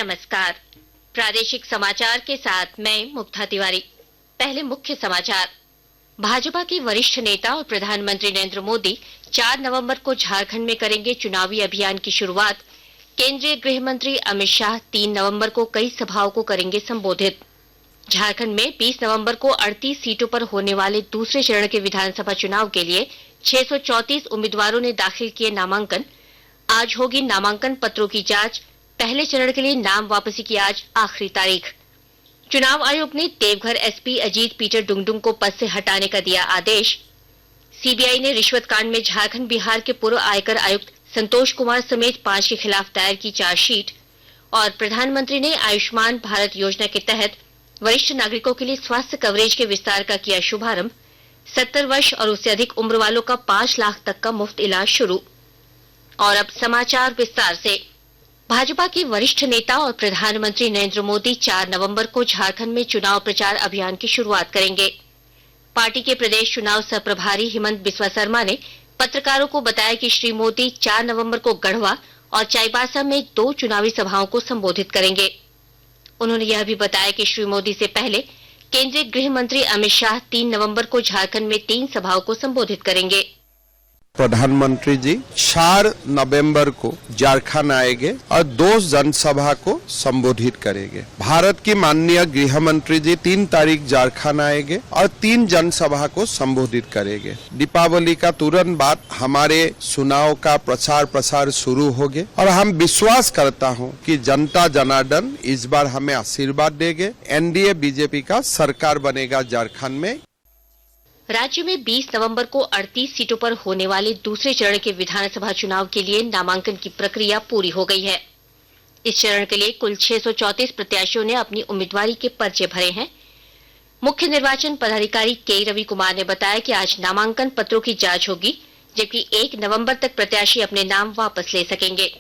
नमस्कार। प्रादेशिक समाचार के साथ मैं मुग्धा तिवारी। पहले मुख्य समाचार। भाजपा के वरिष्ठ नेता और प्रधानमंत्री नरेंद्र मोदी 4 नवंबर को झारखंड में करेंगे चुनावी अभियान की शुरुआत। केंद्रीय गृह मंत्री अमित शाह 3 नवंबर को कई सभाओं को करेंगे संबोधित। झारखंड में 20 नवंबर को 38 सीटों पर होने वाले दूसरे चरण के विधानसभा चुनाव के लिए 634 उम्मीदवारों ने दाखिल किए नामांकन। आज होगी नामांकन पत्रों की जांच। पहले चरण के लिए नाम वापसी की आज आखिरी तारीख। चुनाव आयोग ने देवघर एसपी अजीत पीटर डुंगडुंग को पद से हटाने का दिया आदेश। सीबीआई ने रिश्वत कांड में झारखंड बिहार के पूर्व आयकर आयुक्त संतोष कुमार समेत 5 के खिलाफ दायर की चार्जशीट। और प्रधानमंत्री ने आयुष्मान भारत योजना के तहत वरिष्ठ नागरिकों के लिए स्वास्थ्य कवरेज के विस्तार का किया शुभारंभ। 70 वर्ष और उससे अधिक उम्र वालों का 5 लाख तक का मुफ्त इलाज शुरू। और अब समाचार विस्तार से। भाजपा के वरिष्ठ नेता और प्रधानमंत्री नरेंद्र मोदी 4 नवंबर को झारखंड में चुनाव प्रचार अभियान की शुरुआत करेंगे। पार्टी के प्रदेश चुनाव सह प्रभारी हिमंत बिस्वा शर्मा ने पत्रकारों को बताया कि श्री मोदी 4 नवंबर को गढ़वा और चाईबासा में 2 चुनावी सभाओं को संबोधित करेंगे। उन्होंने यह भी बताया कि श्री मोदी से पहले केंद्रीय गृह मंत्री अमित शाह 3 नवंबर को झारखंड में 3 सभाओं को संबोधित करेंगे। प्रधानमंत्री जी 4 नवंबर को झारखंड आएंगे और 2 जनसभा को संबोधित करेंगे। भारत की माननीय गृह मंत्री जी 3 तारीख झारखंड आएंगे और 3 जनसभा को संबोधित करेंगे। दीपावली का तुरंत बाद हमारे चुनाव का प्रसार शुरू होगे और हम विश्वास करता हूं कि जनता जनार्दन इस बार हमें आशीर्वाद देंगे। एनडीए बीजेपी का सरकार बनेगा झारखंड में। राज्य में 20 नवंबर को 38 सीटों पर होने वाले दूसरे चरण के विधानसभा चुनाव के लिए नामांकन की प्रक्रिया पूरी हो गई है। इस चरण के लिए कुल 634 प्रत्याशियों ने अपनी उम्मीदवारी के पर्चे भरे हैं। मुख्य निर्वाचन पदाधिकारी के रवि कुमार ने बताया कि आज नामांकन पत्रों की जांच होगी, जबकि 1 नवंबर तक प्रत्याशी अपने नाम वापस ले सकेंगे।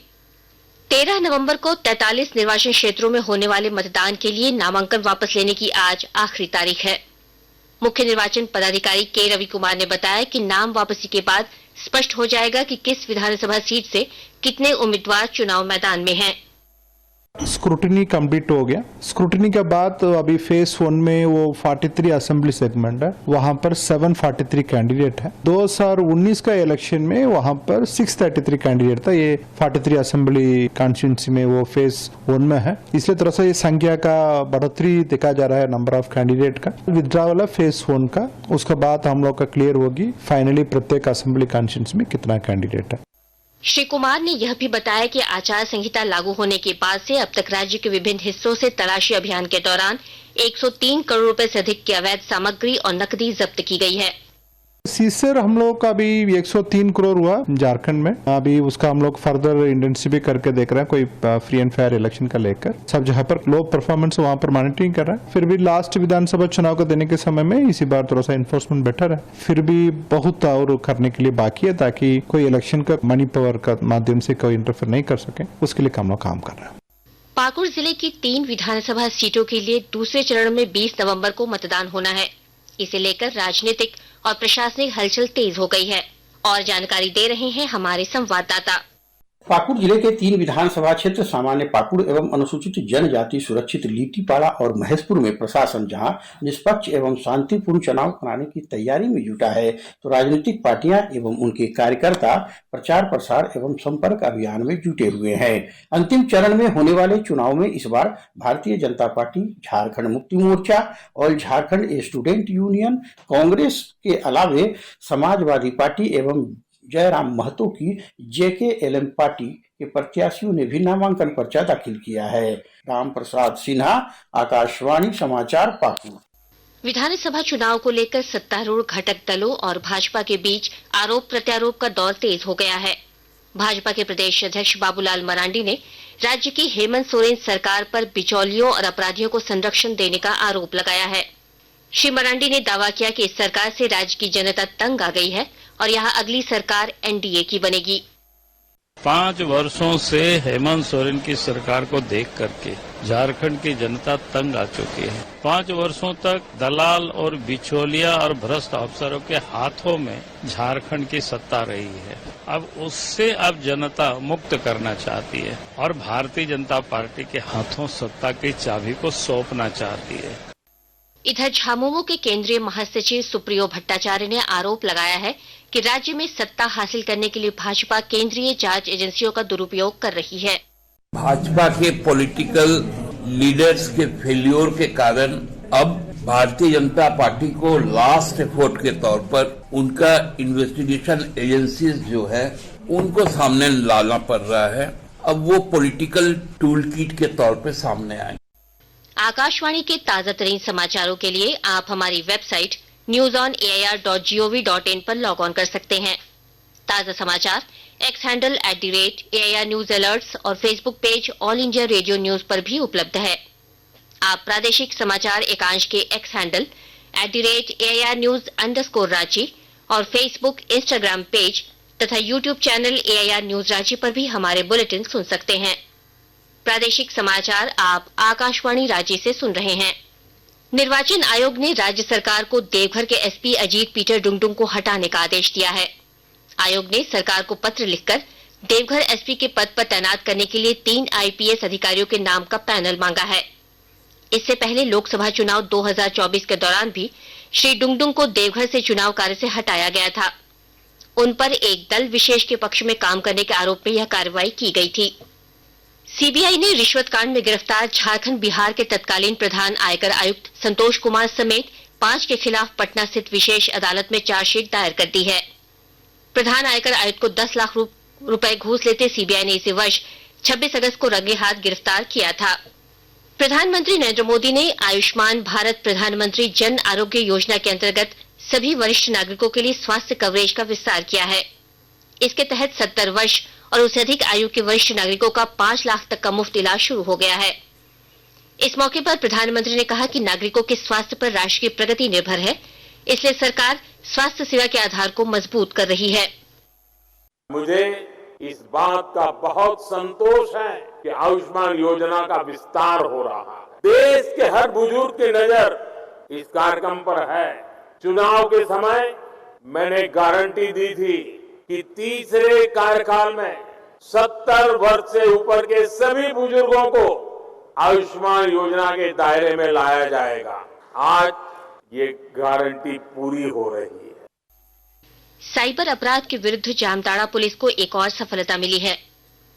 13 नवंबर को 43 निर्वाचन क्षेत्रों में होने वाले मतदान के लिए नामांकन वापस लेने की आज आखिरी तारीख है। मुख्य निर्वाचन पदाधिकारी के रवि कुमार ने बताया कि नाम वापसी के बाद स्पष्ट हो जाएगा कि किस विधानसभा सीट से कितने उम्मीदवार चुनाव मैदान में हैं। स्क्रूटिनी कंप्लीट हो गया। स्क्रूटिनी के बाद तो अभी फेज 1 में वो 43 असेंबली सेगमेंट है, वहां पर 743 कैंडिडेट है। 2019 का इलेक्शन में वहां पर 633 कैंडिडेट था। ये 43 असेंबली कॉन्स्टिट्यूंसी में वो फेज 1 में है, इसलिए तरह से ये संख्या का बढ़ोतरी देखा जा रहा है नंबर ऑफ कैंडिडेट का। विड्रॉवल है फेज 1 का, उसके बाद हम लोग का क्लियर होगी फाइनली प्रत्येक असेंबली कॉन्स्टिट्यूंसी में कितना कैंडिडेट है। श्री कुमार ने यह भी बताया कि आचार संहिता लागू होने के बाद से अब तक राज्य के विभिन्न हिस्सों से तलाशी अभियान के दौरान 103 करोड़ रुपए से अधिक की अवैध सामग्री और नकदी जब्त की गई है। सीजर हम लोग का अभी 103 करोड़ हुआ झारखंड में। अभी उसका हम लोग फर्दर इंटेंसिफाई करके देख रहे हैं, कोई फ्री एंड फेयर इलेक्शन का लेकर। सब जहां पर लो परफॉर्मेंस वहां पर मॉनिटरिंग कर रहे हैं। फिर भी लास्ट विधानसभा चुनाव को देने के समय में इसी बार थोड़ा सा इन्फोर्समेंट बेटर है। फिर भी बहुत और करने के लिए बाकी है, ताकि कोई इलेक्शन का मनी पावर का माध्यम से कोई इंटरफेयर नहीं कर सके, उसके लिए हम लोग काम कर रहे हैं। पाकुड़ जिले की 3 विधानसभा सीटों के लिए दूसरे चरण में 20 नवंबर को मतदान होना है। इसे लेकर राजनीतिक और प्रशासनिक हलचल तेज हो गई है। और जानकारी दे रहे हैं हमारे संवाददाता। पाकुड़ जिले के 3 विधानसभा क्षेत्र सामान्य पाकुड़ एवं अनुसूचित जनजाति सुरक्षित लीटीपाड़ा और महेशपुर में प्रशासन जहां निष्पक्ष एवं शांतिपूर्ण चुनाव कराने की तैयारी में जुटा है, तो राजनीतिक पार्टियां एवं उनके कार्यकर्ता प्रचार प्रसार एवं संपर्क अभियान में जुटे हुए हैं। अंतिम चरण में होने वाले चुनाव में इस बार भारतीय जनता पार्टी, झारखंड मुक्ति मोर्चा और झारखंड स्टूडेंट यूनियन, कांग्रेस के अलावे समाजवादी पार्टी एवं जयराम महतो की जेकेएलएम पार्टी के प्रत्याशियों ने भी नामांकन पर्चा दाखिल किया है। राम प्रसाद सिन्हा, आकाशवाणी समाचार, पाकुड़। विधानसभा चुनाव को लेकर सत्तारूढ़ घटक दलों और भाजपा के बीच आरोप प्रत्यारोप का दौर तेज हो गया है। भाजपा के प्रदेश अध्यक्ष बाबूलाल मरांडी ने राज्य की हेमंत सोरेन सरकार पर बिचौलियों और अपराधियों को संरक्षण देने का आरोप लगाया है। श्री मरांडी ने दावा किया कि इस सरकार से राज्य की जनता तंग आ गई है और यहाँ अगली सरकार एनडीए की बनेगी। 5 वर्षों से हेमंत सोरेन की सरकार को देख करके झारखंड की जनता तंग आ चुकी है। 5 वर्षों तक दलाल और बिचौलिया और भ्रष्ट अफसरों के हाथों में झारखंड की सत्ता रही है। अब उससे अब जनता मुक्त करना चाहती है और भारतीय जनता पार्टी के हाथों सत्ता की चाबी को सौंपना चाहती है। इधर झामुमो के केंद्रीय महासचिव सुप्रियो भट्टाचार्य ने आरोप लगाया है कि राज्य में सत्ता हासिल करने के लिए भाजपा केंद्रीय जांच एजेंसियों का दुरुपयोग कर रही है। भाजपा के पॉलिटिकल लीडर्स के फेल्योर के कारण अब भारतीय जनता पार्टी को लास्ट एफर्ट के तौर पर उनका इन्वेस्टिगेशन एजेंसीज जो है उनको सामने लाना पड़ रहा है। अब वो पॉलिटिकल टूल किट के तौर पर सामने आए। आकाशवाणी के ताजा तरीन समाचारों के लिए आप हमारी वेबसाइट newsonair.gov.in पर लॉग ऑन कर सकते हैं। ताजा समाचार X handle @AIR news alerts और Facebook page All India Radio News पर भी उपलब्ध है। आप प्रादेशिक समाचार एकांश के एक्स हैंडल @AIR न्यूज_रांची और फेसबुक इंस्टाग्राम पेज तथा YouTube channel AIR news Ranchi पर भी हमारे बुलेटिन सुन सकते हैं। प्रादेशिक समाचार आप आकाशवाणी रांची से सुन रहे हैं। निर्वाचन आयोग ने राज्य सरकार को देवघर के एसपी अजीत पीटर डुंगडुंग को हटाने का आदेश दिया है। आयोग ने सरकार को पत्र लिखकर देवघर एसपी के पद पर तैनात करने के लिए 3 IPS अधिकारियों के नाम का पैनल मांगा है। इससे पहले लोकसभा चुनाव 2024 के दौरान भी श्री डुंगडुंग को देवघर से चुनाव कार्य से हटाया गया था। उन पर एक दल विशेष के पक्ष में काम करने के आरोप में यह कार्रवाई की गई थी। सीबीआई ने रिश्वत कांड में गिरफ्तार झारखंड बिहार के तत्कालीन प्रधान आयकर आयुक्त संतोष कुमार समेत 5 के खिलाफ पटना स्थित विशेष अदालत में चार्जशीट दायर कर दी है। प्रधान आयकर आयुक्त को 10 लाख रुपए घूस लेते सीबीआई ने इसे वर्ष 26 अगस्त को रंगे हाथ गिरफ्तार किया था। प्रधानमंत्री नरेंद्र मोदी ने आयुष्मान भारत प्रधानमंत्री जन आरोग्य योजना के अंतर्गत सभी वरिष्ठ नागरिकों के लिए स्वास्थ्य कवरेज का विस्तार किया है। इसके तहत 70 वर्ष और उससे अधिक आयु के वरिष्ठ नागरिकों का 5 लाख तक का मुफ्त इलाज शुरू हो गया है। इस मौके पर प्रधानमंत्री ने कहा कि नागरिकों के स्वास्थ्य पर राष्ट्र की प्रगति निर्भर है, इसलिए सरकार स्वास्थ्य सेवा के आधार को मजबूत कर रही है। मुझे इस बात का बहुत संतोष है कि आयुष्मान योजना का विस्तार हो रहा है। देश के हर बुजुर्ग की नजर इस कार्यक्रम पर है। चुनाव के समय मैंने गारंटी दी थी कि तीसरे कार्यकाल में 70 वर्ष से ऊपर के सभी बुजुर्गों को आयुष्मान योजना के दायरे में लाया जाएगा। आज ये गारंटी पूरी हो रही है। साइबर अपराध के विरुद्ध जामताड़ा पुलिस को एक और सफलता मिली है।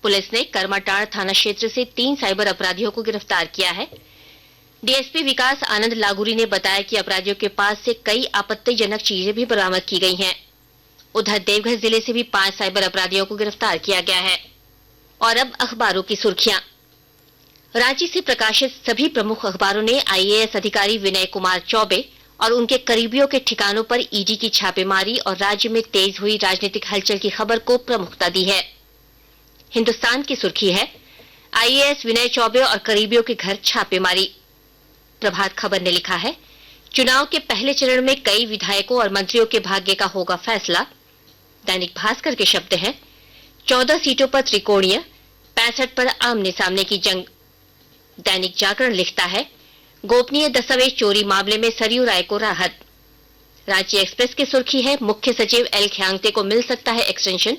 पुलिस ने करमाटाड़ थाना क्षेत्र से 3 साइबर अपराधियों को गिरफ्तार किया है। डीएसपी विकास आनंद लागूरी ने बताया कि अपराधियों के पास से कई आपत्तिजनक चीजें भी बरामद की गई हैं। उधर देवघर जिले से भी 5 साइबर अपराधियों को गिरफ्तार किया गया है। और अब अखबारों की सुर्खियां। रांची से प्रकाशित सभी प्रमुख अखबारों ने आईएएस अधिकारी विनय कुमार चौबे और उनके करीबियों के ठिकानों पर ईडी की छापेमारी और राज्य में तेज हुई राजनीतिक हलचल की खबर को प्रमुखता दी है। हिंदुस्तान की सुर्खी है, आईएएस विनय चौबे और करीबियों के घर छापेमारी। प्रभात खबर ने लिखा है, चुनाव के पहले चरण में कई विधायकों और मंत्रियों के भाग्य का होगा फैसला। दैनिक भास्कर के शब्द हैं, 14 सीटों पर त्रिकोणीय, 65 पर आमने सामने की जंग। दैनिक जागरण लिखता है, गोपनीय दस्तावेज चोरी मामले में सरयू राय को राहत। रांची एक्सप्रेस की सुर्खी है, मुख्य सचिव एल ख्यांगते को मिल सकता है एक्सटेंशन।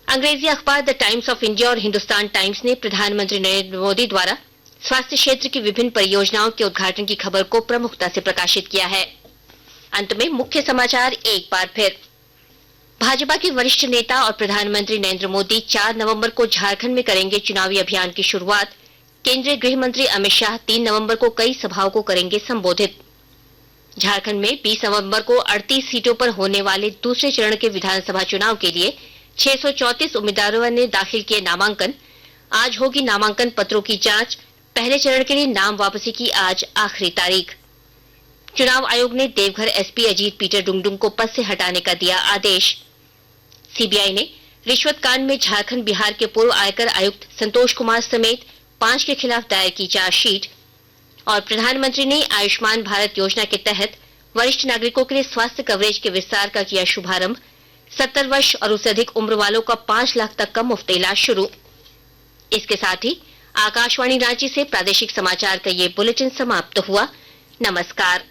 अंग्रेजी अखबार द टाइम्स ऑफ इंडिया और हिंदुस्तान टाइम्स ने प्रधानमंत्री नरेंद्र मोदी द्वारा स्वास्थ्य क्षेत्र की विभिन्न परियोजनाओं के उद्घाटन की खबर को प्रमुखता से प्रकाशित किया है। अंत में मुख्य समाचार एक बार फिर। भाजपा के वरिष्ठ नेता और प्रधानमंत्री नरेंद्र मोदी 4 नवंबर को झारखंड में करेंगे चुनावी अभियान की शुरुआत। केंद्रीय गृह मंत्री अमित शाह 3 नवंबर को कई सभाओं को करेंगे संबोधित। झारखंड में 20 नवंबर को 38 सीटों पर होने वाले दूसरे चरण के विधानसभा चुनाव के लिए 634 उम्मीदवारों ने दाखिल किए नामांकन। आज होगी नामांकन पत्रों की जांच। पहले चरण के लिए नाम वापसी की आज आखिरी तारीख। चुनाव आयोग ने देवघर एसपी अजीत पीटर डुंगडुंग को पद से हटाने का दिया आदेश। सीबीआई ने रिश्वत कांड में झारखंड बिहार के पूर्व आयकर आयुक्त संतोष कुमार समेत 5 के खिलाफ दायर की चार्जशीट। और प्रधानमंत्री ने आयुष्मान भारत योजना के तहत वरिष्ठ नागरिकों के लिए स्वास्थ्य कवरेज के विस्तार का किया शुभारंभ। 70 वर्ष और उससे अधिक उम्र वालों का 5 लाख तक का मुफ्त इलाज शुरू। इसके साथ ही आकाशवाणी रांची से प्रादेशिक समाचार का ये बुलेटिन समाप्त हुआ। नमस्कार।